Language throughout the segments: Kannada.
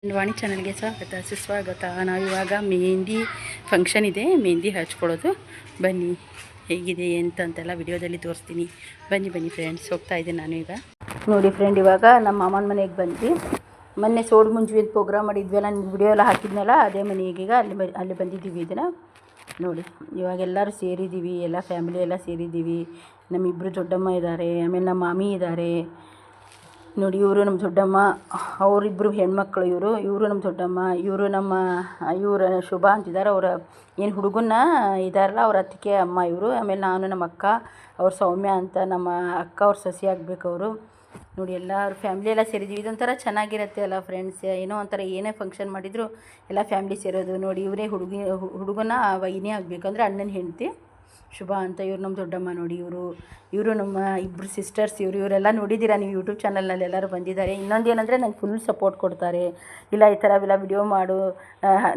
ವಾಣಿ ಚಾನಲ್ಗೆ ಸ್ವಾಗತ ಸುಸ್ವಾಗತ. ನಾವಿವಾಗ ಮೆಹಂದಿ ಫಂಕ್ಷನ್ ಇದೆ, ಮೆಹಂದಿ ಹಚ್ಕೊಳ್ಳೋದು. ಬನ್ನಿ ಹೇಗಿದೆ ಅಂತೆಲ್ಲ ವಿಡಿಯೋದಲ್ಲಿ ತೋರಿಸ್ತೀನಿ. ಬನ್ನಿ ಫ್ರೆಂಡ್ಸ್, ಹೋಗ್ತಾ ಇದ್ದೀನಿ ನಾನು ಈಗ. ನೋಡಿ ಫ್ರೆಂಡ್, ಇವಾಗ ನಮ್ಮ ಮಾಮನ ಮನೆಗೆ ಬಂದ್ವಿ. ಮೊನ್ನೆ ಸೋಡು ಮುಂಜಿ ಅಂತ ಪ್ರೋಗ್ರಾಮ್ ಮಾಡಿದ್ವಲ್ಲ, ನಾನು ವಿಡಿಯೋ ಎಲ್ಲ ಹಾಕಿದ್ನಲ್ಲ, ಅದೇ ಮನೆಗೆ ಈಗ ಅಲ್ಲಿ ಬಂದಿದ್ದೀವಿ. ಇದನ್ನು ನೋಡಿ, ಇವಾಗ ಎಲ್ಲರೂ ಸೇರಿದ್ದೀವಿ, ಎಲ್ಲ ಫ್ಯಾಮಿಲಿ ಎಲ್ಲ ಸೇರಿದ್ದೀವಿ. ನಮ್ಮಿಬ್ಬರು ದೊಡ್ಡಮ್ಮ ಇದ್ದಾರೆ, ಆಮೇಲೆ ನಮ್ಮ ಮಾಮಿ ಇದ್ದಾರೆ. ನೋಡಿ, ಇವರು ನಮ್ಮ ದೊಡ್ಡಮ್ಮ, ಅವರಿಬ್ಬರು ಹೆಣ್ಮಕ್ಳು. ಇವರು ನಮ್ಮ ದೊಡ್ಡಮ್ಮ, ಇವರು ಶುಭ ಅಂತಿದ್ದಾರೆ. ಅವರ ಏನು ಹುಡುಗನ್ನ ಇದ್ದಾರಲ್ಲ, ಅವ್ರ ಅತ್ತಿಗೆ ಅಮ್ಮ ಇವರು. ಆಮೇಲೆ ನಾನು, ನಮ್ಮ ಅಕ್ಕ, ಅವ್ರ ಸೌಮ್ಯ ಅಂತ ನಮ್ಮ ಅಕ್ಕ, ಅವ್ರ ಸೊಸೆ ಆಗಬೇಕು ಅವರು. ನೋಡಿ, ಎಲ್ಲರೂ ಫ್ಯಾಮ್ಲಿ ಎಲ್ಲ ಸೇರಿದ್ದೀವಿ. ಇದೊಂಥರ ಚೆನ್ನಾಗಿರುತ್ತೆ ಅಲ್ಲ ಫ್ರೆಂಡ್ಸ್. ಏನೋ ಒಂಥರ ಏನೇ ಫಂಕ್ಷನ್ ಮಾಡಿದರೂ ಎಲ್ಲ ಫ್ಯಾಮ್ಲಿ ಸೇರೋದು. ನೋಡಿ, ಇವರೇ ಹುಡುಗನ ವೈನಿ ಆಗಬೇಕು, ಅಂದರೆ ಅಣ್ಣನ ಹೆಂಡತಿ ಶುಭ ಅಂತ. ಇವ್ರು ನಮ್ಮ ದೊಡ್ಡಮ್ಮ. ನೋಡಿ, ಇವರು ನಮ್ಮ ಇಬ್ಬರು ಸಿಸ್ಟರ್ಸ್. ಇವರೆಲ್ಲ ನೋಡಿದ್ದೀರಾ ನೀವು ಯೂಟ್ಯೂಬ್ ಚಾನಲ್ನಲ್ಲಿ, ಎಲ್ಲರೂ ಬಂದಿದ್ದಾರೆ. ಇನ್ನೊಂದು ಏನಂದರೆ ನಂಗೆ ಫುಲ್ ಸಪೋರ್ಟ್ ಕೊಡ್ತಾರೆ. ಇಲ್ಲ ಈ ಥರ ಎಲ್ಲ ವಿಡಿಯೋ ಮಾಡು.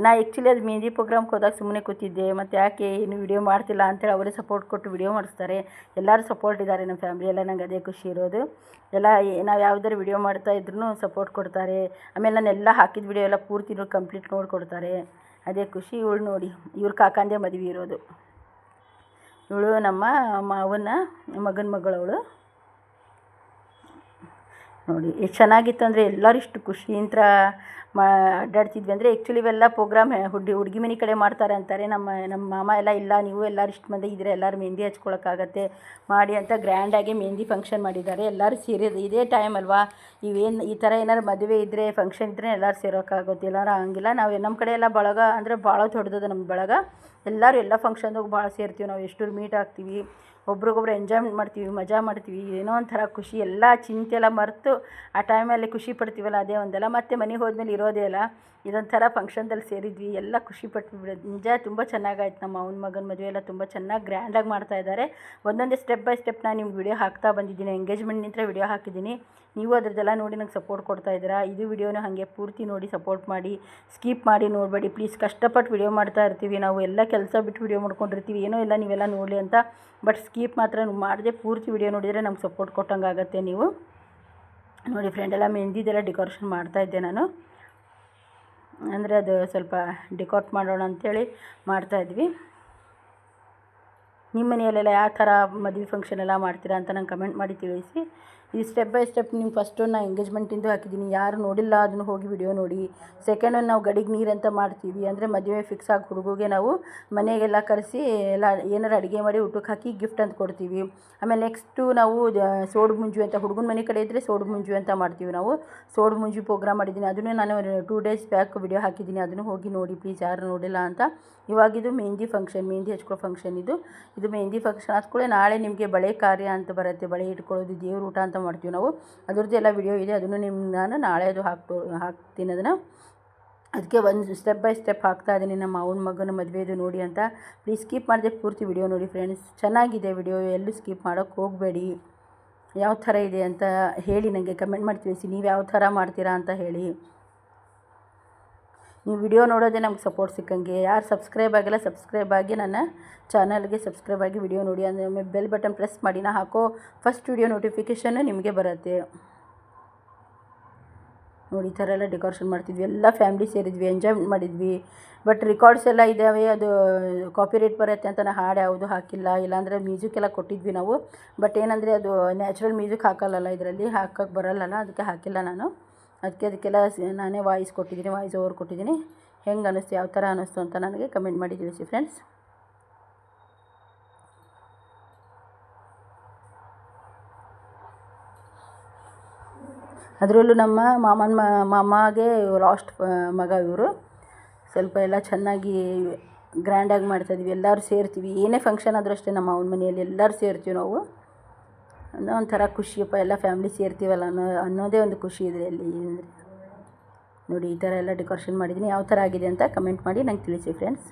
ನಾ ಆ್ಯಕ್ಚುಲಿ ಅದು ಮೆಹಂದಿ ಪ್ರೋಗ್ರಾಮ್ಗೆ ಹೋದಾಗ ಸುಮ್ಮನೆ ಕೂತಿದ್ದೆ, ಮತ್ತು ಯಾಕೆ ಏನು ವಿಡಿಯೋ ಮಾಡ್ತಿಲ್ಲ ಅಂತೇಳಿ ಅವರೇ ಸಪೋರ್ಟ್ ಕೊಟ್ಟು ವಿಡಿಯೋ ಮಾಡಿಸ್ತಾರೆ. ಎಲ್ಲರೂ ಸಪೋರ್ಟ್ ಇದ್ದಾರೆ ನಮ್ಮ ಫ್ಯಾಮ್ಲಿ ಎಲ್ಲ. ನಂಗೆ ಅದೇ ಖುಷಿ ಇರೋದು. ಎಲ್ಲ ನಾವು ಯಾವುದಾದ್ರು ವಿಡಿಯೋ ಮಾಡ್ತಾಯಿದ್ರು ಸಪೋರ್ಟ್ ಕೊಡ್ತಾರೆ. ಆಮೇಲೆ ನಾನೆಲ್ಲ ಹಾಕಿದ ವಿಡಿಯೋ ಎಲ್ಲ ಪೂರ್ತಿ ಕಂಪ್ಲೀಟ್ ನೋಡಿಕೊಡ್ತಾರೆ. ಅದೇ ಖುಷಿ. ಇವಳು ನೋಡಿ, ಇವ್ರ ಕಾಕಂದೇ ಮದುವೆ ಇರೋದು. ಇವಳು ನಮ್ಮ ಮಾವನ ಮಗನ ಮಗಳವಳು. ನೋಡಿ, ಎಷ್ಟು ಚೆನ್ನಾಗಿತ್ತು ಅಂದರೆ ಎಲ್ಲರೂ ಇಷ್ಟು ಖುಷಿಯಿಂದ ಅಡ್ಡಾಡ್ತಿದ್ವಿ. ಅಂದರೆ ಆ್ಯಕ್ಚುಲಿ ಇವೆಲ್ಲ ಪ್ರೋಗ್ರಾಮ್ ಹುಡುಗಿ ಮನೆ ಕಡೆ ಮಾಡ್ತಾರೆ ಅಂತಾರೆ. ನಮ್ಮ ಮಾಮ ಎಲ್ಲ ಇಲ್ಲ, ನೀವು ಎಲ್ಲರೂ ಇಷ್ಟು ಮಂದಿ ಇದ್ದರೆ ಎಲ್ಲರೂ ಮೆಹಂದಿ ಹಚ್ಕೊಳಕ್ಕಾಗತ್ತೆ ಮಾಡಿ ಅಂತ ಗ್ರ್ಯಾಂಡಾಗಿ ಮೆಹಂದಿ ಫಂಕ್ಷನ್ ಮಾಡಿದ್ದಾರೆ. ಎಲ್ಲರೂ ಸೇರಿದ್ದು ಇದೇ ಟೈಮ್ ಅಲ್ವಾ. ಈ ಥರ ಏನಾದ್ರು ಮದುವೆ ಇದ್ದರೆ, ಫಂಕ್ಷನ್ ಇದ್ದರೆ ಎಲ್ಲರೂ ಸೇರೋಕ್ಕಾಗುತ್ತೆ. ಎಲ್ಲರೂ ಹಂಗಿಲ್ಲ. ನಾವು ನಮ್ಮ ಕಡೆ ಎಲ್ಲ ಬಳಗ ಅಂದರೆ ಭಾಳ ದೊಡ್ಡದು ನಮ್ಮ ಬಳಗ. ಎಲ್ಲರೂ ಎಲ್ಲ ಫಂಕ್ಷನ್ದಾಗ ಭಾಳ ಸೇರ್ತೀವಿ ನಾವು. ಎಷ್ಟು ಮೀಟ್ ಆಗ್ತೀವಿ, ಒಬ್ರಿಗೊಬ್ರು ಎಂಜಾಯ್ಮೆಂಟ್ ಮಾಡ್ತೀವಿ, ಮಜಾ ಮಾಡ್ತೀವಿ. ಏನೋ ಒಂಥರ ಖುಷಿ. ಎಲ್ಲ ಚಿಂತೆಲ್ಲ ಮರೆತು ಆ ಟೈಮಲ್ಲಿ ಖುಷಿ ಪಡ್ತೀವಲ್ಲ, ಅದೇ ಒಂದಲ್ಲ. ಮತ್ತು ಮನೆಗೆ ಹೋದ್ಮೇಲೆ ಇರೋದೇ ಅಲ್ಲ. ಇದೊಂಥರ ಫಂಕ್ಷನ್ದಲ್ಲಿ ಸೇರಿದ್ವಿ, ಎಲ್ಲ ಖುಷಿ ಪಟ್ಟು ಬಿಡೋದು. ನಿಜ ತುಂಬ ಚೆನ್ನಾಗಾಯ್ತು. ನಮ್ಮ ಅವನ ಮಗನ ಮದುವೆ ಎಲ್ಲ ತುಂಬ ಚೆನ್ನಾಗಿ ಗ್ರ್ಯಾಂಡಾಗಿ ಮಾಡ್ತಾಯಿದ್ದಾರೆ. ಒಂದೊಂದೇ ಸ್ಟೆಪ್ ಬೈ ಸ್ಟೆಪ್ ನಾನು ನಿಮ್ಗೆ ವಿಡಿಯೋ ಹಾಕ್ತಾ ಬಂದಿದ್ದೀನಿ. ಎಂಗೇಜ್ಮೆಂಟ್ನಿಂದ ವಿಡಿಯೋ ಹಾಕಿದ್ದೀನಿ. ನೀವು ಅದರದ್ದೆಲ್ಲ ನೋಡಿ ನಂಗೆ ಸಪೋರ್ಟ್ ಕೊಡ್ತಾಯಿದ್ದೀರಾ. ಇದು ವಿಡಿಯೋನ ಹಾಗೆ ಪೂರ್ತಿ ನೋಡಿ ಸಪೋರ್ಟ್ ಮಾಡಿ, ಸ್ಕಿಪ್ ಮಾಡಿ ನೋಡಬೇಡಿ ಪ್ಲೀಸ್. ಕಷ್ಟಪಟ್ಟು ವಿಡಿಯೋ ಮಾಡ್ತಾ ಇರ್ತೀವಿ ನಾವು. ಎಲ್ಲ ಕೆಲಸ ಬಿಟ್ಟು ವಿಡಿಯೋ ಮಾಡ್ಕೊಂಡಿರ್ತೀವಿ. ಏನೋ ಇಲ್ಲ ನೀವೆಲ್ಲ ನೋಡಲಿ ಅಂತ. ಬಟ್ ಸ್ಕಿಪ್ ಮಾತ್ರ ಮಾಡದೆ ಪೂರ್ತಿ ವಿಡಿಯೋ ನೋಡಿದರೆ ನಮ್ಗೆ ಸಪೋರ್ಟ್ ಕೊಟ್ಟಂಗೆ ಆಗುತ್ತೆ ನೀವು. ನೋಡಿ ಫ್ರೆಂಡ್, ಎಲ್ಲ ಮೆಹಂದಿದೆಲ್ಲ ಡೆಕೋರೇಷನ್ ಮಾಡ್ತಾಯಿದ್ದೆ ನಾನು. ಅಂದರೆ ಅದು ಸ್ವಲ್ಪ ಡೆಕೋರೇಟ್ ಮಾಡೋಣ ಅಂಥೇಳಿ ಮಾಡ್ತಾಯಿದ್ವಿ. ನಿಮ್ಮ ಮನೆಯಲ್ಲೆಲ್ಲ ಯಾವ ಥರ ಮದುವೆ ಫಂಕ್ಷನ್ ಎಲ್ಲ ಮಾಡ್ತೀರಾ ಅಂತ ನಂಗೆ ಕಮೆಂಟ್ ಮಾಡಿ ತಿಳಿಸಿ. ಈ ಸ್ಟೆಪ್ ಬೈ ಸ್ಟೆಪ್ ನಿಮ್ಗೆ ಫಸ್ಟು ನಾನು ಎಂಗೇಜ್ಮೆಂಟಿಂದು ಹಾಕಿದ್ದೀನಿ. ಯಾರು ನೋಡಿಲ್ಲ ಅದನ್ನು ಹೋಗಿ ವಿಡಿಯೋ ನೋಡಿ. ಸೆಕೆಂಡ್ ನಾವು ಗಡಿಗೆ ನೀರು ಅಂತ ಮಾಡ್ತೀವಿ. ಅಂದರೆ ಮದುವೆ ಫಿಕ್ಸ್ ಆಗಿ ಹುಡುಗಿಗೆ ನಾವು ಮನೆಗೆಲ್ಲ ಕರೆಸಿ ಎಲ್ಲ ಏನಾರು ಅಡುಗೆ ಮಾಡಿ ಊಟಕ್ಕೆ ಹಾಕಿ ಗಿಫ್ಟ್ ಅಂತ ಕೊಡ್ತೀವಿ. ಆಮೇಲೆ ನೆಕ್ಸ್ಟು ನಾವು ಸೋಡು ಮುಂಜು ಅಂತ, ಹುಡುಗನ ಮನೆ ಕಡೆ ಇದ್ದರೆ ಸೋಡು ಮುಂಜು ಅಂತ ಮಾಡ್ತೀವಿ ನಾವು. ಸೋಡು ಮುಂಜು ಪ್ರೋಗ್ರಾಮ್ ಮಾಡಿದ್ದೀನಿ. ಅದನ್ನು ನಾನು 2 ಡೇಸ್ ಬ್ಯಾಕ್ ವಿಡಿಯೋ ಹಾಕಿದ್ದೀನಿ. ಅದನ್ನು ಹೋಗಿ ನೋಡಿ ಪ್ಲೀಸ್, ಯಾರು ನೋಡಿಲ್ಲ ಅಂತ. ಇವಾಗಿದು ಮೆಹಂದಿ ಫಂಕ್ಷನ್, ಮೆಹಂದಿ ಹಚ್ಕೊಳ್ಳೋ ಫಂಕ್ಷನ್ ಇದು ಮೆಹಂದಿ ಫಂಕ್ಷನ್ ಆದ್ಕೊಳ್ಳೆ ನಾಳೆ ನಿಮಗೆ ಬಳೆ ಕಾರ್ಯ ಅಂತ ಬರುತ್ತೆ. ಬಳೆ ಇಟ್ಕೊಳ್ಳೋದು, ದೇವ್ರ ಊಟ ಅಂತ ಮಾಡ್ತೀವಿ ನಾವು. ಅದ್ರದ್ದು ಎಲ್ಲ ವಿಡಿಯೋ ಇದೆ. ಅದನ್ನು ನಾನು ನಾಳೆ ಅದು ಹಾಕ್ತೀನಿ ಅದನ್ನು. ಅದಕ್ಕೆ ಒಂದು ಸ್ಟೆಪ್ ಬೈ ಸ್ಟೆಪ್ ಹಾಕ್ತಾ ಇದ್ದೀನಿ. ನಮ್ಮ ಅವನ ಮಗನ ಮದುವೆದು ನೋಡಿ ಅಂತ. ಪ್ಲೀಸ್ ಸ್ಕಿಪ್ ಮಾಡಿದೆ ಪೂರ್ತಿ ವಿಡಿಯೋ ನೋಡಿ ಫ್ರೆಂಡ್ಸ್. ಚೆನ್ನಾಗಿದೆ ವಿಡಿಯೋ, ಎಲ್ಲೂ ಸ್ಕಿಪ್ ಮಾಡೋಕ್ಕೆ ಹೋಗಬೇಡಿ. ಯಾವ ಥರ ಇದೆ ಅಂತ ಹೇಳಿ, ನನಗೆ ಕಮೆಂಟ್ ಮಾಡಿ ತಿಳಿಸಿ. ನೀವು ಯಾವ ಥರ ಮಾಡ್ತೀರಾ ಅಂತ ಹೇಳಿ. ನೀವು ವಿಡಿಯೋ ನೋಡೋದೇ ನಮ್ಗೆ ಸಪೋರ್ಟ್ ಸಿಕ್ಕಂಗೆ. ಯಾರು ಸಬ್ಸ್ಕ್ರೈಬ್ ಆಗಿಲ್ಲ ಸಬ್ಸ್ಕ್ರೈಬ್ ಆಗಿ ನನ್ನ ಚಾನಲ್ಗೆ ಸಬ್ಸ್ಕ್ರೈಬ್ ಆಗಿ ವಿಡಿಯೋ ನೋಡಿ. ಅಂದರೆ ಬೆಲ್ ಬಟನ್ ಪ್ರೆಸ್ ಮಾಡಿ. ನಾ ಹಾಕೋ ಫಸ್ಟ್ ವಿಡಿಯೋ ನೋಟಿಫಿಕೇಷನ್ನು ನಿಮಗೆ ಬರುತ್ತೆ. ನೋಡಿ, ಈ ಥರ ಎಲ್ಲ ಡೆಕೋರೇಷನ್ ಮಾಡ್ತಿದ್ವಿ. ಎಲ್ಲ ಫ್ಯಾಮ್ಲಿ ಸೇರಿದ್ವಿ, ಎಂಜಾಯ್ ಮಾಡಿದ್ವಿ. ಬಟ್ ರೆಕಾರ್ಡ್ಸ್ ಎಲ್ಲ ಇದ್ದಾವೆ, ಅದು ಕಾಪಿರೈಟ್ ಬರುತ್ತೆ ಅಂತ ನಾನು ಹಾಡು ಯಾವುದು ಹಾಕಿಲ್ಲ. ಇಲ್ಲಾಂದರೆ ಮ್ಯೂಸಿಕ್ ಎಲ್ಲ ಕೊಟ್ಟಿದ್ವಿ ನಾವು. ಬಟ್ ಏನಂದರೆ ಅದು ನ್ಯಾಚುರಲ್ ಮ್ಯೂಸಿಕ್ ಹಾಕಲ್ಲಲ್ಲ, ಇದರಲ್ಲಿ ಹಾಕೋಕ್ಕೆ ಬರಲ್ಲಲ್ಲ, ಅದಕ್ಕೆ ಹಾಕಿಲ್ಲ ನಾನು. ಅದಕ್ಕೆಲ್ಲ ನಾನೇ ವಾಯ್ಸ್ ಕೊಟ್ಟಿದ್ದೀನಿ, ವಾಯ್ಸ್ ಓವರ್ ಕೊಟ್ಟಿದ್ದೀನಿ. ಹೆಂಗೆ ಅನ್ನಿಸ್ತು, ಯಾವ ಥರ ಅನ್ನಿಸ್ತು ಅಂತ ನನಗೆ ಕಮೆಂಟ್ ಮಾಡಿ ತಿಳಿಸಿ ಫ್ರೆಂಡ್ಸ್. ಅದರಲ್ಲೂ ನಮ್ಮ ಮಾಮಗೆ ಲಾಸ್ಟ್ ಮಗ ಇವರು. ಸ್ವಲ್ಪ ಎಲ್ಲ ಚೆನ್ನಾಗಿ ಗ್ರ್ಯಾಂಡಾಗಿ ಮಾಡ್ತಾಯಿದ್ವಿ. ಎಲ್ಲರೂ ಸೇರ್ತೀವಿ, ಏನೇ ಫಂಕ್ಷನ್ ಆದರೂ ಅಷ್ಟೇ. ನಮ್ಮ ಅವನ ಮನೆಯಲ್ಲಿ ಎಲ್ಲರೂ ಸೇರ್ತೀವಿ ನಾವು. ಅನ್ನೋ ಒಂಥರ ಖುಷಿಯಪ್ಪ, ಎಲ್ಲ ಫ್ಯಾಮ್ಲಿ ಸೇರ್ತೀವಲ್ಲ ಅನ್ನೋದೇ ಒಂದು ಖುಷಿ ಇದರಲ್ಲಿ. ಅಂದರೆ ನೋಡಿ, ಈ ಥರ ಎಲ್ಲ ಡೆಕೋರೇಷನ್ ಮಾಡಿದ್ದೀನಿ. ಯಾವ ಥರ ಆಗಿದೆ ಅಂತ ಕಮೆಂಟ್ ಮಾಡಿ ನಂಗೆ ತಿಳಿಸಿ ಫ್ರೆಂಡ್ಸ್.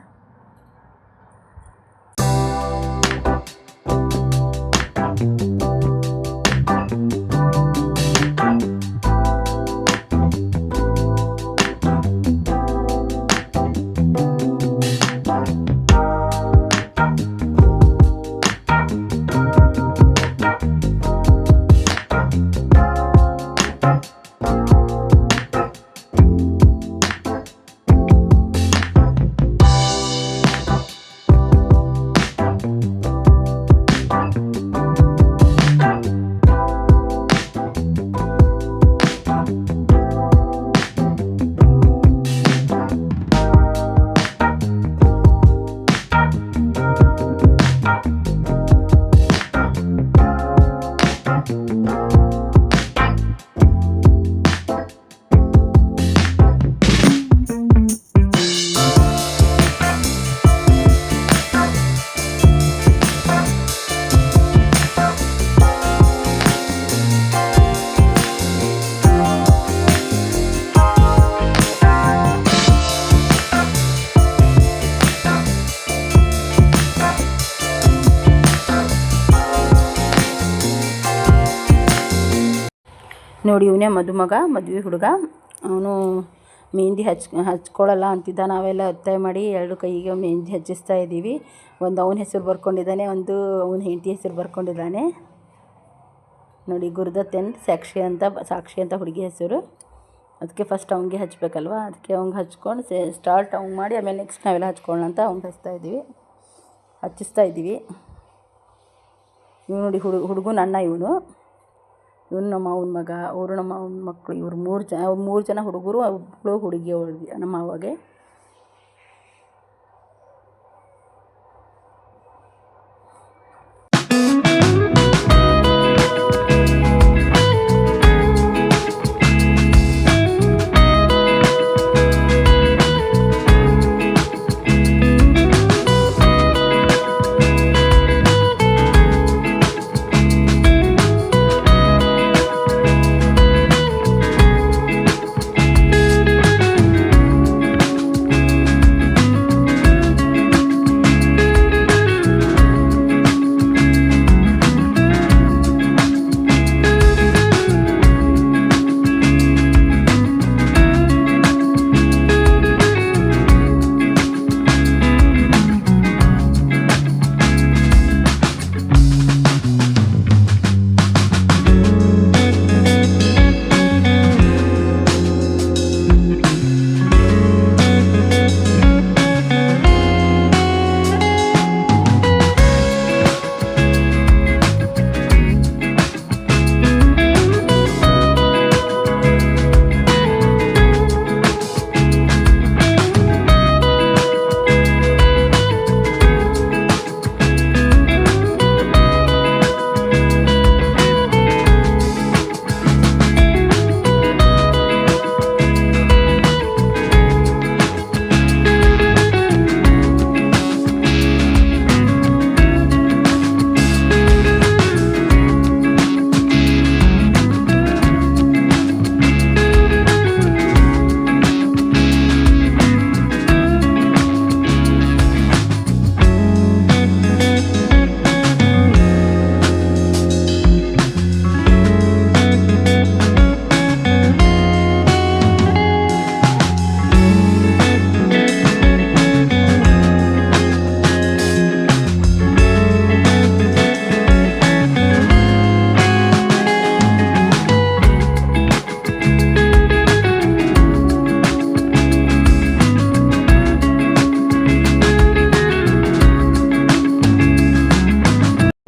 ನೋಡಿ ಇವನೇ ಮದುಮಗ, ಮದುವೆ ಹುಡುಗ. ಅವನು ಮೆಹಂದಿ ಹಚ್ಕೊಳ್ಳಲ್ಲ ಅಂತಿದ್ದ. ನಾವೆಲ್ಲ ಒತ್ತಾಯ ಮಾಡಿ 2 ಕೈಗೆ ಮೆಹಂದಿ ಹಚ್ಚಿಸ್ತಾ ಇದ್ದೀವಿ. ಒಂದು ಅವನ ಹೆಸರು ಬರ್ಕೊಂಡಿದ್ದಾನೆ, ಒಂದು ಅವನ ಹೆಂಡತಿ ಹೆಸರು ಬರ್ಕೊಂಡಿದ್ದಾನೆ. ನೋಡಿ ಗುರುದತ್ ಆ್ಯಂಡ್ ಸಾಕ್ಷಿ ಅಂತ ಹುಡುಗಿ ಹೆಸರು. ಅದಕ್ಕೆ ಫಸ್ಟ್ ಅವನಿಗೆ ಹಚ್ಚಬೇಕಲ್ವ, ಅದಕ್ಕೆ ಅವ್ನಿಗೆ ಹಚ್ಕೊಂಡು ಸ್ಟಾರ್ಟ್ ಅವ್ನು ಮಾಡಿ ಆಮೇಲೆ ನೆಕ್ಸ್ಟ್ ನಾವೆಲ್ಲ ಹಚ್ಕೊಳ್ಳೋಣ ಅಂತ ಅವ್ನಿಗೆ ಹಚ್ಚಿಸ್ತಾ ಇದ್ದೀವಿ. ಇವ್ ನೋಡಿ ಹುಡುಗನ ಅಣ್ಣ ಇವನು ನಮ್ಮ ಮಾವನ ಮಗ, ಅವರು ನಮ್ಮ ಮಾವನ ಮಕ್ಕಳು. ಇವರು 3 ಜನ ಹುಡುಗರು, ಒಬ್ಬಳು ಹುಡುಗಿ ನಮ್ಮ ಮಾವಾಗೆ.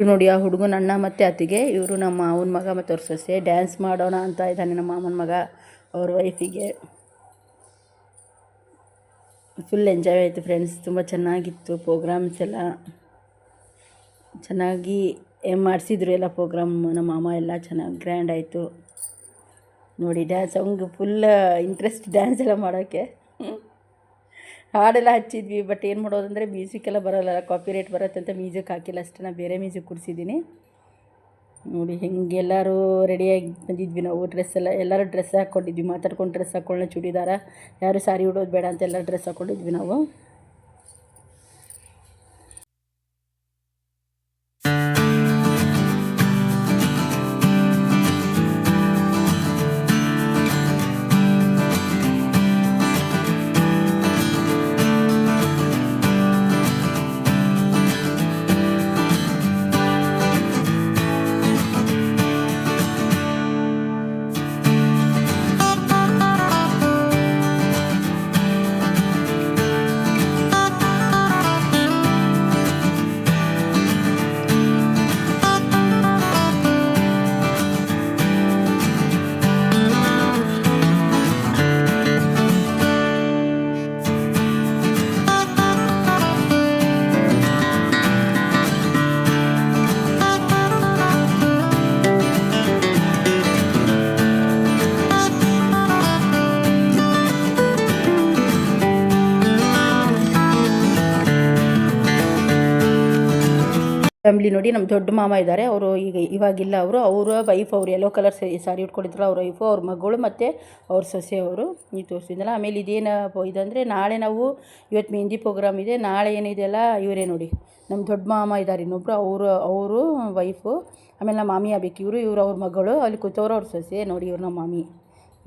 ನೋಡಿ ಆ ಹುಡುಗನ ಅಣ್ಣ ಮತ್ತು ಅತ್ತಿಗೆ, ಇವರು ನಮ್ಮ ಮಾವನ ಮಗ ಮತ್ತು ಅವ್ರ ಸೊಸೆ. ಡ್ಯಾನ್ಸ್ ಮಾಡೋಣ ಅಂತ ಇದ್ದಾನೆ ನಮ್ಮ ಮಾವನ ಮಗ ಅವ್ರ ವೈಫಿಗೆ. ಫುಲ್ ಎಂಜಾಯ್ ಆಯಿತು ಫ್ರೆಂಡ್ಸ್. ತುಂಬ ಚೆನ್ನಾಗಿತ್ತು ಪ್ರೋಗ್ರಾಮ್ಸ್ ಎಲ್ಲ. ಚೆನ್ನಾಗಿ ಮಾಡಿಸಿದ್ರು ಎಲ್ಲ ಪ್ರೋಗ್ರಾಮ್. ನಮ್ಮ ಮಾಮ ಎಲ್ಲ ಚೆನ್ನಾಗಿ ಗ್ರ್ಯಾಂಡ್ ಆಯಿತು ನೋಡಿ. ಡ್ಯಾನ್ಸ್ ಅವ್ನಿಗೆ ಫುಲ್ ಇಂಟ್ರೆಸ್ಟ್ ಡ್ಯಾನ್ಸ್ ಎಲ್ಲ ಮಾಡೋಕ್ಕೆ. ಹಾಡೆಲ್ಲ ಹಚ್ಚಿದ್ವಿ, ಬಟ್ ಏನು ಮಾಡೋದಂದರೆ ಮ್ಯೂಸಿಕ್ಕೆಲ್ಲ ಬರೋಲ್ಲ, ಕಾಪಿರೈಟ್ ಬರುತ್ತೆ ಅಂತ ಮ್ಯೂಸಿಕ್ ಹಾಕಿಲ್ಲ ಅಷ್ಟೇ. ನಾನು ಬೇರೆ ಮ್ಯೂಸಿಕ್ ಕೊಡಿಸಿದ್ದೀನಿ ನೋಡಿ. ಹಿಂಗೆ ಎಲ್ಲರೂ ರೆಡಿಯಾಗಿ ಬಂದಿದ್ವಿ ನಾವು. ಎಲ್ಲರೂ ಡ್ರೆಸ್ ಹಾಕ್ಕೊಂಡಿದ್ವಿ, ಮಾತಾಡ್ಕೊಂಡು ಡ್ರೆಸ್ ಹಾಕ್ಕೊಳ್ಳೋಣ, ಚೂಡಿದಾರ. ಯಾರು ಸಾರಿ ಉಡೋದು ಬೇಡ ಅಂತ ಎಲ್ಲ ಡ್ರೆಸ್ ಹಾಕ್ಕೊಂಡಿದ್ವಿ ನಾವು. ಫ್ಯಾಮಿಲಿ ನೋಡಿ ನಮ್ಮ ದೊಡ್ಡ ಮಾಮ ಇದ್ದಾರೆ, ಅವರು ಇವಾಗಿಲ್ಲ, ಅವರ ವೈಫ್, ಅವರು ಯೆಲ್ಲೋ ಕಲರ್ ಸಾರಿ ಉಟ್ಕೊಂಡಿದ್ರಲ್ಲ ಅವ್ರ ವೈಫು, ಅವ್ರ ಮಗಳು ಮತ್ತು ಅವ್ರ ಸೊಸೆ ಅವರು ಈ ತೋರಿಸಿದ್ನಲ್ಲ. ಆಮೇಲೆ ಇದೇನು ಇದಂದರೆ ನಾಳೆ ನಾವು ಇವತ್ತು ಮೆಹಂದಿ ಪ್ರೋಗ್ರಾಮ್ ಇದೆ, ನಾಳೆ ಏನಿದೆಯಲ್ಲ ಇವರೇ ನೋಡಿ ನಮ್ಮ ದೊಡ್ಡ ಮಾಮ ಇದ್ದಾರೆ ಇನ್ನೊಬ್ಬರು, ಅವರು ವೈಫು, ಆಮೇಲೆ ನಮ್ಮ ಮಾಮಿ ಆಗಬೇಕು ಇವರು ಅವ್ರ ಮಗಳು, ಅಲ್ಲಿ ಕೂತವ್ರು ಅವ್ರ ಸೊಸೆ ನೋಡಿ, ಇವ್ರು ನಮ್ಮ ಮಾಮಿ.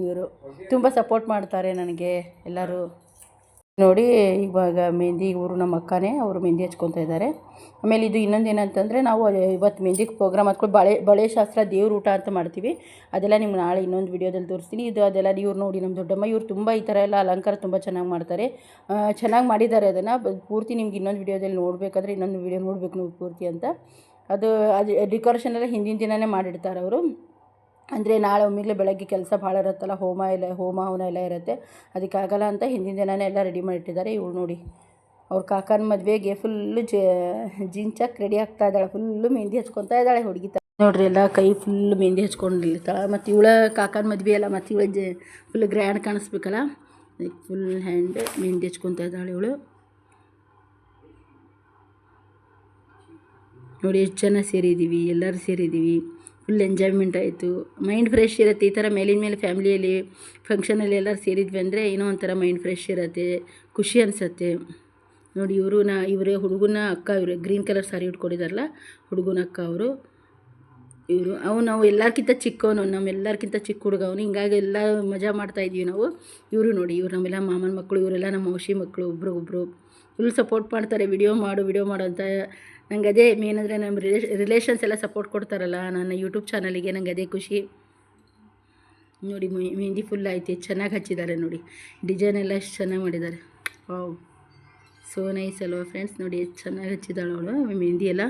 ಇವರು ತುಂಬ ಸಪೋರ್ಟ್ ಮಾಡ್ತಾರೆ ನನಗೆ ಎಲ್ಲರೂ ನೋಡಿ. ಇವಾಗ ಮೆಹಂದಿ ಇವರು ನಮ್ಮ ಅಕ್ಕನೇ, ಅವರು ಮೆಹಂದಿ ಹಚ್ಕೊತಾ ಇದ್ದಾರೆ. ಆಮೇಲೆ ಇದು ಇನ್ನೊಂದು ಏನಂತಂದರೆ ನಾವು ಇವತ್ತು ಮೆಹಂದಿ ಪ್ರೋಗ್ರಾಮ್ ಹಚ್ಕೊಂಡು ಬಳೆ ಶಾಸ್ತ್ರ ದೇವ್ರ ಊಟ ಅಂತ ಮಾಡ್ತೀವಿ, ಅದೆಲ್ಲ ನಿಮ್ಗೆ ನಾಳೆ ಇನ್ನೊಂದು ವಿಡಿಯೋದಲ್ಲಿ ತೋರಿಸ್ತೀನಿ. ಅದೆಲ್ಲ ಇವ್ರು ನೋಡಿ ನಮ್ಮ ದೊಡ್ಡಮ್ಮ, ಇವ್ರು ತುಂಬ ಈ ಥರ ಎಲ್ಲ ಅಲಂಕಾರ ತುಂಬ ಚೆನ್ನಾಗಿ ಮಾಡ್ತಾರೆ, ಚೆನ್ನಾಗಿ ಮಾಡಿದ್ದಾರೆ. ಅದನ್ನು ಪೂರ್ತಿ ನಿಮ್ಗೆ ಇನ್ನೊಂದು ವಿಡಿಯೋದಲ್ಲಿ ನೋಡಬೇಕಾದ್ರೆ ಇನ್ನೊಂದು ವಿಡಿಯೋ ನೋಡಬೇಕು ನೀವು ಪೂರ್ತಿ ಅಂತ. ಅದು ಡೆಕೋರೇಷನ್ ಎಲ್ಲ ಹಿಂದಿನ ದಿನವೇ ಮಾಡಿರ್ತಾರೆ ಅವರು, ಅಂದರೆ ನಾಳೆ ಒಮ್ಮೆಗಲೇ ಬೆಳಗ್ಗೆ ಕೆಲಸ ಭಾಳ ಇರುತ್ತಲ್ಲ, ಹೋಮ ಹವನ ಎಲ್ಲ ಇರುತ್ತೆ, ಅದಕ್ಕಾಗಲ್ಲ ಅಂತ ಹಿಂದಿನ ದಿನವೇ ಎಲ್ಲ ರೆಡಿ ಮಾಡಿಟ್ಟಿದ್ದಾರೆ. ಇವಳು ನೋಡಿ ಅವ್ರ ಕಾಕನ ಮದುವೆಗೆ ಫುಲ್ಲು ಜೀನ್ ಚಾಕ್ ರೆಡಿ ಆಗ್ತಾ ಇದ್ದಾಳೆ, ಫುಲ್ಲು ಮೆಹಂದಿ ಹಚ್ಕೊತಾ ಇದ್ದಾಳೆ ಹುಡುಗಿ ನೋಡ್ರಿ, ಎಲ್ಲ ಕೈ ಫುಲ್ ಮೆಹಂದಿ ಹಚ್ಕೊಂಡಿರ್ತಾಳೆ. ಮತ್ತು ಇವಳ ಕಾಕನ ಮದುವೆ ಅಲ್ಲ, ಮತ್ತು ಇವಳು ಫುಲ್ ಗ್ರ್ಯಾಂಡ್ ಕಾಣಿಸ್ಬೇಕಲ್ಲ, ಫುಲ್ ಹ್ಯಾಂಡ್ ಮೆಹಂದಿ ಹಚ್ಕೊತಾ ಇದ್ದಾಳೆ ಇವಳು ನೋಡಿ. ಎಷ್ಟು ಜನ ಸೇರಿದ್ದೀವಿ, ಎಲ್ಲರೂ ಸೇರಿದ್ದೀವಿ, ಫುಲ್ ಎಂಜಾಯ್ಮೆಂಟ್ ಆಯಿತು, ಮೈಂಡ್ ಫ್ರೆಶ್ ಇರುತ್ತೆ. ಈ ಥರ ಮೇಲಿನ ಮೇಲೆ ಫ್ಯಾಮಿಲಿಯಲ್ಲಿ ಫಂಕ್ಷನಲ್ಲಿ ಎಲ್ಲರೂ ಸೇರಿದ್ವಿ ಅಂದರೆ ಏನೋ ಒಂಥರ ಮೈಂಡ್ ಫ್ರೆಶ್ ಇರುತ್ತೆ, ಖುಷಿ ಅನಿಸುತ್ತೆ ನೋಡಿ. ಇವರೇ ಹುಡುಗನ ಅಕ್ಕ, ಇವರು ಗ್ರೀನ್ ಕಲರ್ ಸಾರಿ ಉಟ್ಕೊಂಡಿದ್ದಾರಲ್ಲ ಹುಡುಗನ ಅಕ್ಕ ಅವರು. ನಾವು ಎಲ್ಲರಿಗಿಂತ ಚಿಕ್ಕವನು, ನಮ್ಮೆಲ್ಲರಿಗಿಂತ ಚಿಕ್ಕ ಹುಡುಗ ಅವನು, ಹಿಂಗಾಗಿ ಎಲ್ಲ ಮಜಾ ಮಾಡ್ತಾಯಿದ್ವಿ ನಾವು. ಇವರು ನೋಡಿ, ಇವರು ನಮ್ಮೆಲ್ಲ ಮಾಮನ ಮಕ್ಕಳು, ಇವರೆಲ್ಲ ನಮ್ಮ ಔಷಿ ಮಕ್ಕಳು, ಒಬ್ರು ಫುಲ್ ಸಪೋರ್ಟ್ ಮಾಡ್ತಾರೆ, ವಿಡಿಯೋ ಮಾಡು ಅಂತ. ನಂಗೆ ಅದೇ ಮೇನ್ ಅಂದರೆ ನಮ್ಮ ರಿಲೇಷನ್ಸ್ ಎಲ್ಲ ಸಪೋರ್ಟ್ ಕೊಡ್ತಾರಲ್ಲ ನನ್ನ ಯೂಟ್ಯೂಬ್ ಚಾನಲಿಗೆ, ನಂಗೆ ಅದೇ ಖುಷಿ ನೋಡಿ. ಮೆಹಂದಿ ಫುಲ್ ಆಯ್ತು, ಚೆನ್ನಾಗಿ ಹಚ್ಚಿದ್ದಾರೆ ನೋಡಿ, ಡಿಸೈನ್ ಎಲ್ಲ ಎಷ್ಟು ಚೆನ್ನಾಗಿ ಮಾಡಿದ್ದಾರೆ. ವಾವ್, ಸೋ ನೈಸ್ ಅಲ್ವಾ ಫ್ರೆಂಡ್ಸ್. ನೋಡಿ ಎಷ್ಟು ಚೆನ್ನಾಗಿ ಹಚ್ಚಿದ್ದಾಳೆ ಅವಳು ಮೆಹಂದಿ ಎಲ್ಲ.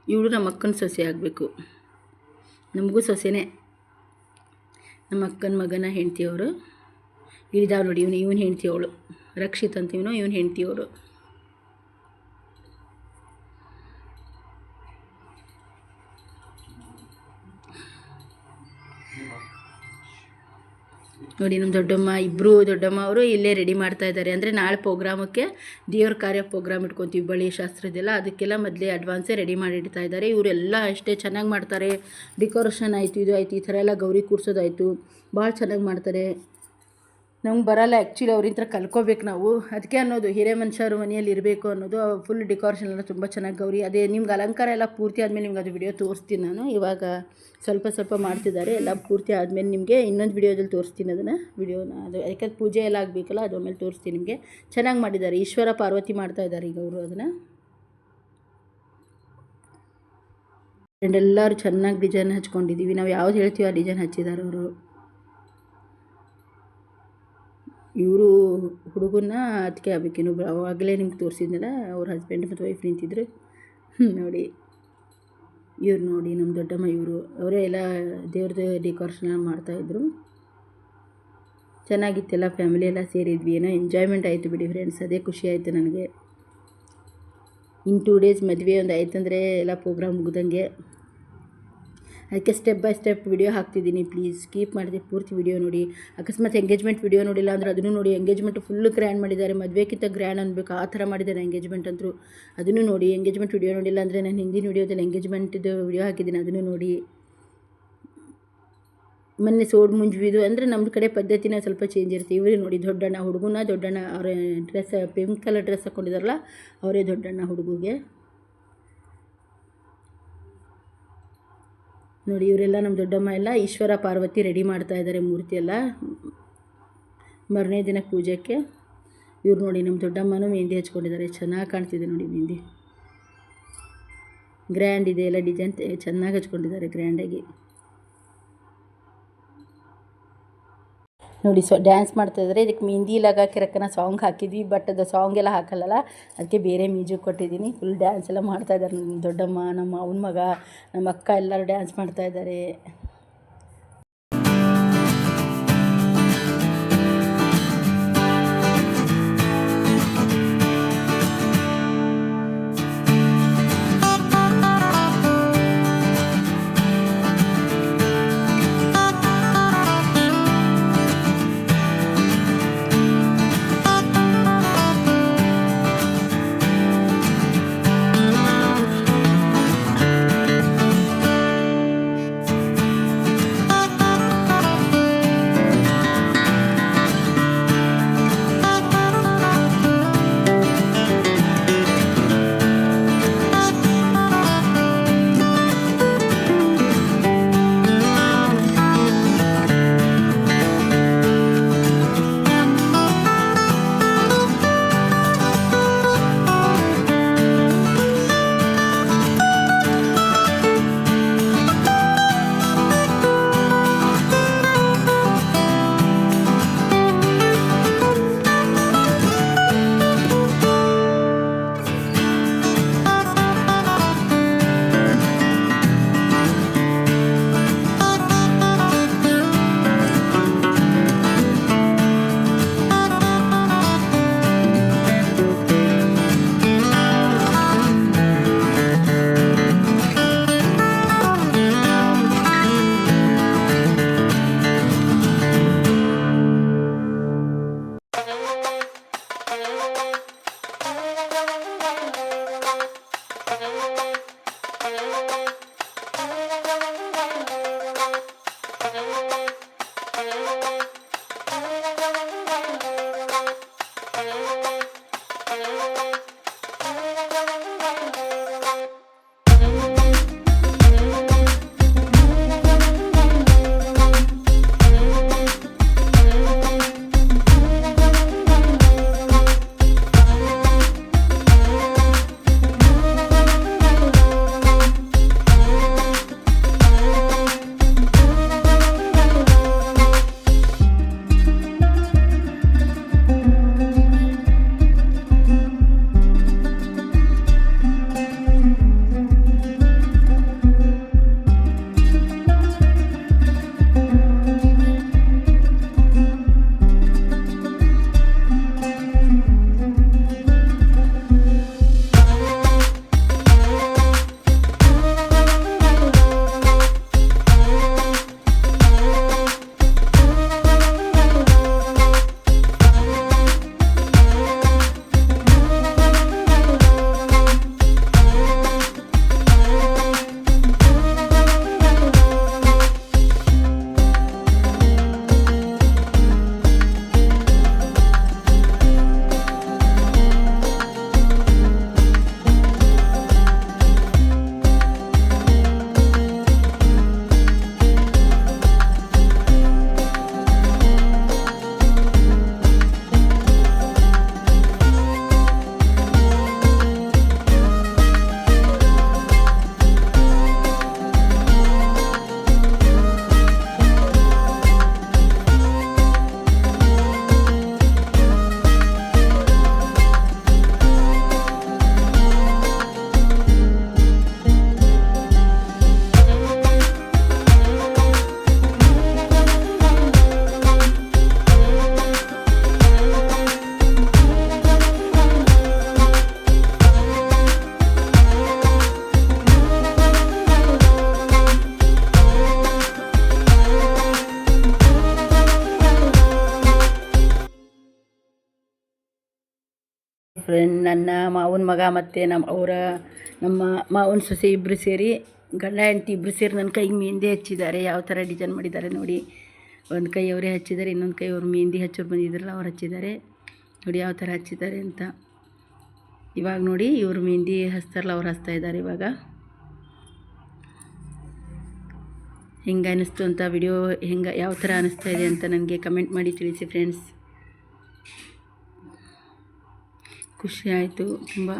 ಇವಳು ನಮ್ಮ ಅಕ್ಕನ ಸೊಸೆ ಆಗಬೇಕು, ನಮಗೂ ಸೊಸೆನೇ, ನಮ್ಮ ಅಕ್ಕನ ಮಗನ ಹೆಂಡ್ತಿ ಅವರು. ಇಳಿದಾವ್ ನೋಡಿ, ಇವನು ಹೆಂಡ್ತಿ ಅವಳು, ರಕ್ಷಿತ್ ಅಂತ ಇವನು ಹೆಂಡ್ತಿ ಅವಳು. ನೋಡಿ ನಮ್ಮ ದೊಡ್ಡಮ್ಮ ಅವರು ಇಲ್ಲೇ ರೆಡಿ ಮಾಡ್ತಾ ಇದ್ದಾರೆ. ಅಂದರೆ ನಾಳೆ ಪ್ರೋಗ್ರಾಮಕ್ಕೆ ದೇವ್ರ ಕಾರ್ಯ ಪ್ರೋಗ್ರಾಮ್ ಇಟ್ಕೊತೀವಿ, ಬಳಿ ಶಾಸ್ತ್ರದ್ದೆಲ್ಲ, ಅದಕ್ಕೆಲ್ಲ ಮೊದಲೇ ಅಡ್ವಾನ್ಸೇ ರೆಡಿ ಮಾಡಿಡ್ತಾ ಇದ್ದಾರೆ. ಇವರೆಲ್ಲ ಅಷ್ಟೇ ಚೆನ್ನಾಗಿ ಮಾಡ್ತಾರೆ, ಡೆಕೋರೇಷನ್ ಆಯಿತು, ಇದು ಆಯಿತು, ಈ ಥರ ಎಲ್ಲ ಗೌರಿ ಕೂರ್ಸೋದಾಯಿತು, ಭಾಳ ಚೆನ್ನಾಗಿ ಮಾಡ್ತಾರೆ. ನಮ್ಗೆ ಬರೋಲ್ಲ ಆ್ಯಕ್ಚುಲಿ, ಅವ್ರಿಂತ ಕಲ್ಕೋಬೇಕು ನಾವು, ಅದಕ್ಕೆ ಅನ್ನೋದು ಹಿರೇ ಮನುಷ್ಯರು ಮನೆಯಲ್ಲಿ ಇರಬೇಕು ಅನ್ನೋದು. ಫುಲ್ ಡೆಕೋರೇಷನ್ ಎಲ್ಲ ತುಂಬ ಚೆನ್ನಾಗಿ ಗೌರಿ, ಅದೇ ನಿಮ್ಗೆ ಅಲಂಕಾರ ಎಲ್ಲ ಪೂರ್ತಿ ಆದಮೇಲೆ ನಿಮ್ಗೆ ಅದು ವಿಡಿಯೋ ತೋರಿಸ್ತೀನಿ ನಾನು. ಇವಾಗ ಸ್ವಲ್ಪ ಮಾಡ್ತಿದ್ದಾರೆ, ಎಲ್ಲ ಪೂರ್ತಿ ಆದಮೇಲೆ ನಿಮಗೆ ಇನ್ನೊಂದು ವಿಡಿಯೋದಲ್ಲಿ ತೋರಿಸ್ತೀನಿ ಅದನ್ನು ಅದು ಯಾಕೆ ಪೂಜೆ ಎಲ್ಲ ಆಗಬೇಕಲ್ಲ, ಅದು ಆಮೇಲೆ ತೋರಿಸ್ತೀನಿ ನಿಮಗೆ. ಚೆನ್ನಾಗಿ ಮಾಡಿದ್ದಾರೆ, ಈಶ್ವರ ಪಾರ್ವತಿ ಮಾಡ್ತಾ ಇದ್ದಾರೆ ಈಗ ಅವರು ಅದನ್ನು. ಎಲ್ಲರೂ ಚೆನ್ನಾಗಿ ಡಿಸೈನ್ ಹಚ್ಕೊಂಡಿದ್ದೀವಿ, ನಾವು ಯಾವ್ದು ಹೇಳ್ತೀವಿ ಆ ಡಿಸೈನ್ ಹಚ್ಚಿದ್ದಾರೆ ಅವರು. ಇವರು ಹುಡುಗನ ಅದಕ್ಕೆ ಆಗಬೇಕು, ಇನ್ನೊಬ್ರು ಅವಾಗಲೇ ನಿಮ್ಗೆ ತೋರಿಸಿದ್ನಲ್ಲ, ಅವ್ರ ಹಸ್ಬೆಂಡ್ ಮತ್ತು ವೈಫ್ ನಿಂತಿದ್ರು ನೋಡಿ. ಇವ್ರು ನೋಡಿ ನಮ್ಮ ದೊಡ್ಡಮ್ಮ, ಅವರೇ ಎಲ್ಲ ದೇವ್ರದ್ದು ಡೆಕೋರೇಷನ್ ಮಾಡ್ತಾಯಿದ್ರು. ಚೆನ್ನಾಗಿತ್ತೆಲ್ಲ, ಫ್ಯಾಮಿಲಿ ಎಲ್ಲ ಸೇರಿದ್ವಿ, ಏನೋ ಎಂಜಾಯ್ಮೆಂಟ್ ಆಯಿತು ಬಿಡಿ ಫ್ರೆಂಡ್ಸ್, ಅದೇ ಖುಷಿ ಆಯಿತು ನನಗೆ. ಇನ್ನು 2 ಡೇಸ್ ಮದುವೆ ಒಂದು ಆಯ್ತಂದರೆ ಎಲ್ಲ ಪ್ರೋಗ್ರಾಮ್ ಮುಗ್ದಂಗೆ. ಅದಕ್ಕೆ ಸ್ಟೆಪ್ ಬೈ ಸ್ಟೆಪ್ ವಿಡಿಯೋ ಹಾಕ್ತಿದ್ದೀನಿ, ಪ್ಲೀಸ್ ಕೀಪ್ ಮಾಡಿದೆ ಪೂರ್ತಿ ವಿಡಿಯೋ ನೋಡಿ. ಅಕಸ್ಮಾತ್ ಎಂಗೇಜ್ಮೆಂಟ್ ವಿಡಿಯೋ ನೋಡಿಲ್ಲ ಅಂದರೆ ಅದನ್ನು ನೋಡಿ. ಎಂಗೇಜ್ಮೆಂಟ್ ಫುಲ್ಲು ಗ್ರ್ಯಾಂಡ್ ಮಾಡಿದ್ದಾರೆ, ಮದುವೆಗಿಂತ ಗ್ರ್ಯಾಂಡ್ ಅನ್ಬೇಕು ಆ ಥರ ಮಾಡಿದ್ದಾರೆ ಎಂಗೇಜ್ಮೆಂಟ್ ಅಂತೂ, ಅದನ್ನು ನೋಡಿ. ಎಂಗೇಜ್ಮೆಂಟ್ ವಿಡಿಯೋ ನೋಡಿಲ್ಲ ಅಂದರೆ ನಾನು ಹಿಂದಿನ ವಿಡಿಯೋದಲ್ಲಿ ಎಂಗೇಜ್ಮೆಂಟ್ದು ವಿಡಿಯೋ ಹಾಕಿದ್ದೀನಿ, ಅದನ್ನು ನೋಡಿ. ಮೊನ್ನೆ ಸೋಡು ಮುಂಜುವಿದು ಅಂದರೆ ನಮ್ಮ ಕಡೆ ಪದ್ಧತಿನ ಸ್ವಲ್ಪ ಚೇಂಜ್ ಇರುತ್ತೆ. ಇವರೇ ನೋಡಿ ದೊಡ್ಡಣ್ಣ, ದೊಡ್ಡಣ್ಣ ಅವರ ಡ್ರೆಸ್ ಪಿಂಕ್ ಕಲರ್ ಡ್ರೆಸ್ ಹಾಕ್ಕೊಂಡಿದ್ದಾರಲ್ಲ ಅವರೇ ದೊಡ್ಡಣ್ಣ ಹುಡುಗಿಗೆ ನೋಡಿ. ಇವರೆಲ್ಲ ನಮ್ಮ ದೊಡ್ಡಮ್ಮ ಎಲ್ಲ ಈಶ್ವರ ಪಾರ್ವತಿ ರೆಡಿ ಮಾಡ್ತಾ ಇದ್ದಾರೆ, ಮೂರ್ತಿ ಎಲ್ಲ ಮರನೇ ದಿನ ಪೂಜೆಗೆ. ಇವ್ರು ನೋಡಿ ನಮ್ಮ ದೊಡ್ಡಮ್ಮನೂ ಮೆಹಂದಿ ಹಚ್ಕೊಂಡಿದ್ದಾರೆ, ಚೆನ್ನಾಗಿ ಕಾಣ್ತಿದೆ ನೋಡಿ ಮೆಹಂದಿ, ಗ್ರ್ಯಾಂಡ್ ಇದೆ ಎಲ್ಲ, ಡಿಸೈನ್ ಚೆನ್ನಾಗಿ ಹಚ್ಕೊಂಡಿದ್ದಾರೆ ಗ್ರ್ಯಾಂಡಾಗಿ ನೋಡಿ. ಡ್ಯಾನ್ಸ್ ಮಾಡ್ತಾಯಿದ್ದಾರೆ. ಇದಕ್ಕೆ ಮೆಹಂದಿ ಲಗಾಕಿರಕ್ಕನ ಸಾಂಗ್ ಹಾಕಿದ್ವಿ, ಬಟ್ ಅದು ಸಾಂಗ್ ಎಲ್ಲ ಹಾಕಲ್ಲಲ್ಲ, ಅದಕ್ಕೆ ಬೇರೆ ಮ್ಯೂಸಿಕ್ ಕೊಟ್ಟಿದ್ದೀನಿ. ಫುಲ್ ಡ್ಯಾನ್ಸ್ ಎಲ್ಲ ಮಾಡ್ತಾಯಿದ್ದಾರೆ ನಮ್ಮ ದೊಡ್ಡಮ್ಮ, ನಮ್ಮ ಅವನ ಮಗ, ನಮ್ಮ ಅಕ್ಕ ಎಲ್ಲರೂ ಡ್ಯಾನ್ಸ್ ಮಾಡ್ತಾಯಿದ್ದಾರೆ. ಫ್ರೆಂಡ್ ನನ್ನ ಮಾವನ ಮಗ ಮತ್ತು ನಮ್ಮ ಮಾವನ ಸೊಸೆ ಇಬ್ಬರು ಸೇರಿ ಗಂಡ ಹೆಂಡತಿ ಇಬ್ಬರು ಸೇರಿ ನನ್ನ ಕೈಗೆ ಮೆಹಂದಿ ಹಚ್ಚಿದ್ದಾರೆ. ಯಾವ ಥರ ಡಿಸೈನ್ ಮಾಡಿದ್ದಾರೆ ನೋಡಿ. ಒಂದು ಕೈ ಅವರೇ ಹಚ್ಚಿದ್ದಾರೆ, ಇನ್ನೊಂದು ಕೈ ಅವ್ರು ಮೆಹಂದಿ ಹಚ್ಚೋರು ಬಂದಿದ್ರಲ್ಲ ಅವ್ರು ಹಚ್ಚಿದ್ದಾರೆ. ನೋಡಿ ಯಾವ ಥರ ಹಚ್ಚಿದ್ದಾರೆ ಅಂತ. ಇವಾಗ ನೋಡಿ ಇವರು ಮೆಹಂದಿ ಹಚ್ತಾರಲ್ಲ ಅವ್ರು ಹಚ್ತಾ ಇದ್ದಾರೆ ಇವಾಗ. ಹೆಂಗೆ ಅನ್ನಿಸ್ತು ಅಂತ ವಿಡಿಯೋ ಯಾವ ಥರ ಅನ್ನಿಸ್ತಾ ಇದೆ ಅಂತ ನನಗೆ ಕಮೆಂಟ್ ಮಾಡಿ ತಿಳಿಸಿ ಫ್ರೆಂಡ್ಸ್. ಖುಷಿ ಆಯಿತು ತುಂಬ.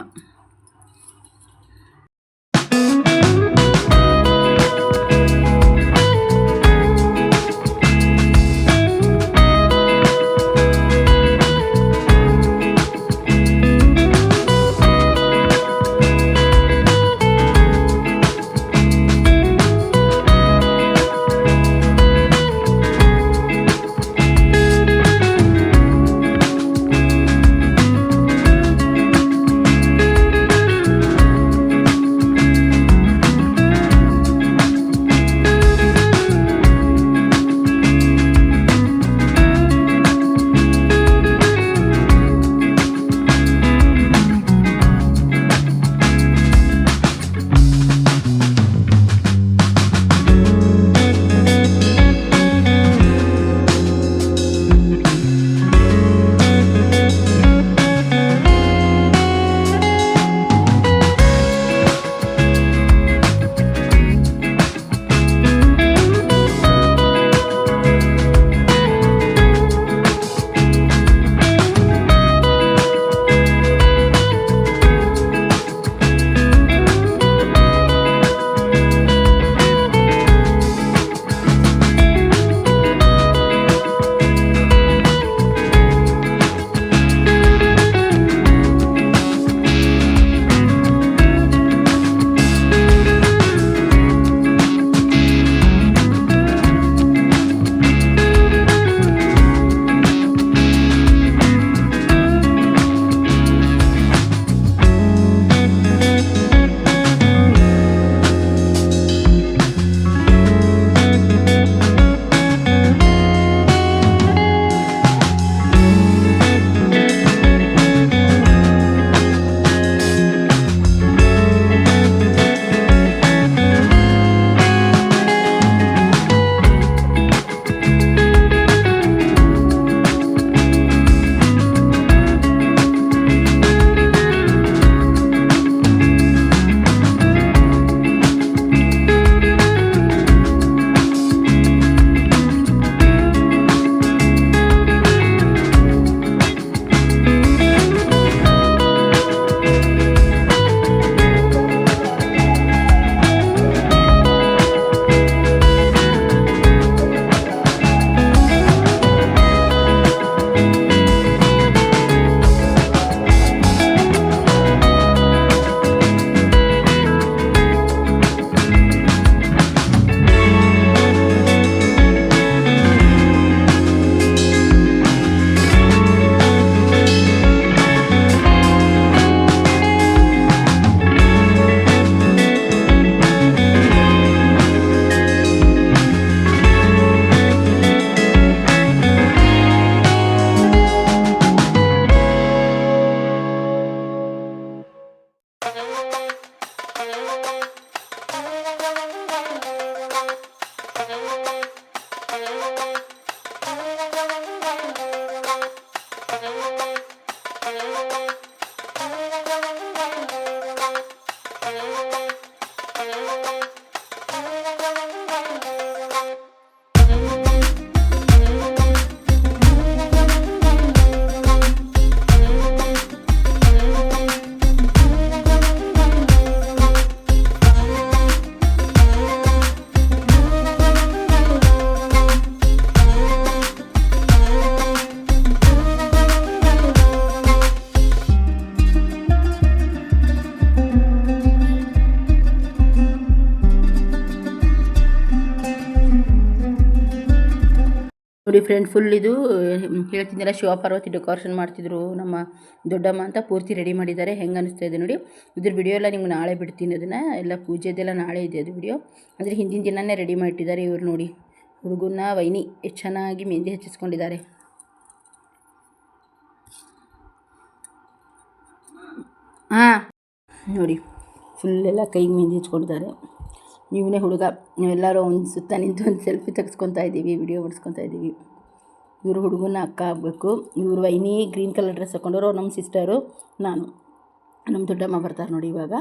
ನೋಡಿ ಫ್ರೆಂಡ್, ಫುಲ್ ಇದು ಹೇಳ್ತಿದ್ದೆಲ್ಲ ಶಿವಪಾರ್ವತಿ ಡೆಕೋರೇಷನ್ ಮಾಡ್ತಿದ್ರು ನಮ್ಮ ದೊಡ್ಡಮ್ಮ ಅಂತ ಪೂರ್ತಿ ರೆಡಿ ಮಾಡಿದ್ದಾರೆ. ಹೆಂಗೆ ಅನಿಸ್ತಾ ಇದೆ ನೋಡಿ. ಇದ್ರ ವಿಡಿಯೋ ಎಲ್ಲ ನಿಮ್ಗೆ ನಾಳೆ ಬಿಡ್ತೀನಿ. ಅದನ್ನು ಎಲ್ಲ ಪೂಜೆದೆಲ್ಲ ನಾಳೆ ಇದೆ ಅದು ವಿಡಿಯೋ. ಅಂದರೆ ಹಿಂದಿನ ದಿನವೇ ರೆಡಿ ಮಾಡಿಟ್ಟಿದ್ದಾರೆ ಇವ್ರು ನೋಡಿ. ಹುಡುಗನ ವೈನಿ ಎಷ್ಟು ಚೆನ್ನಾಗಿ ಮೆಹಂದಿ ಹಚ್ಚಿಸ್ಕೊಂಡಿದ್ದಾರೆ. ಹಾಂ ನೋಡಿ ಫುಲ್ಲೆಲ್ಲ ಕೈಗೆ ಮೆಹಂದಿ ಹಚ್ಕೊಳ್ತಾರೆ. ಇವನೇ ಹುಡುಗ. ನಾವೆಲ್ಲರೂ ಒಂದು ಸುತ್ತ ನಿಂತು ಒಂದು ಸೆಲ್ಫಿ ತೆಗೆಸ್ಕೊತಾ ಇದ್ದೀವಿ, ವಿಡಿಯೋ ಬಿಡಿಸ್ಕೊತಾ ಇದ್ದೀವಿ. ಇವರು ಹುಡುಗನ ಅಕ್ಕ ಆಗಬೇಕು. ಇವರು ವೈನಿ ಗ್ರೀನ್ ಕಲರ್ ಡ್ರೆಸ್ ಹಾಕೊಂಡವರು, ನಮ್ಮ ಸಿಸ್ಟರು, ನಾನು. ನಮ್ಮ ದೊಡ್ಡಮ್ಮ ಬರ್ತಾರೆ ನೋಡಿ ಇವಾಗ.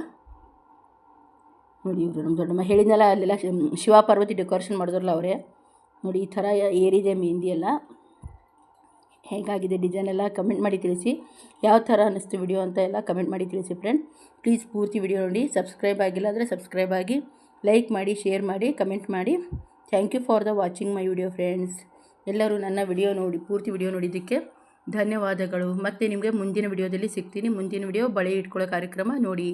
ನೋಡಿ ಇವರು ನಮ್ಮ ದೊಡ್ಡಮ್ಮ. ಹೇಳಿದ್ನಲ್ಲ ಅಲ್ಲೆಲ್ಲ ಶಿವ ಪಾರ್ವತಿ ಡೆಕೋರೇಷನ್ ಮಾಡಿದ್ರಲ್ಲ ಅವರೇ. ನೋಡಿ ಈ ಥರ ಏರಿದೆ ಮೆಹಂದಿ ಎಲ್ಲ. ಹೇಗಾಗಿದೆ ಡಿಸೈನ್ ಎಲ್ಲ ಕಮೆಂಟ್ ಮಾಡಿ ತಿಳಿಸಿ. ಯಾವ ಥರ ಅನ್ನಿಸ್ತು ವಿಡಿಯೋ ಅಂತ ಎಲ್ಲ ಕಮೆಂಟ್ ಮಾಡಿ ತಿಳಿಸಿ ಫ್ರೆಂಡ್. ಪ್ಲೀಸ್ ಪೂರ್ತಿ ವಿಡಿಯೋ ನೋಡಿ. ಸಬ್ಸ್ಕ್ರೈಬ್ ಆಗಿಲ್ಲ ಅಂದರೆ ಸಬ್ಸ್ಕ್ರೈಬ್ ಆಗಿ, ಲೈಕ್ ಮಾಡಿ, ಶೇರ್ ಮಾಡಿ, ಕಮೆಂಟ್ ಮಾಡಿ. Thank you for the watching my video friends. ಎಲ್ಲರೂ ನನ್ನ ವಿಡಿಯೋ ನೋಡಿ, ಪೂರ್ತಿ ವಿಡಿಯೋ ನೋಡಿದ್ದಕ್ಕೆ ಧನ್ಯವಾದಗಳು. ಮತ್ತು ನಿಮಗೆ ಮುಂದಿನ ವಿಡಿಯೋದಲ್ಲಿ ಸಿಗ್ತೀನಿ. ಮುಂದಿನ ವಿಡಿಯೋ ಬಳೆ ಇಟ್ಕೊಳ್ಳೋ ಕಾರ್ಯಕ್ರಮ ನೋಡಿ.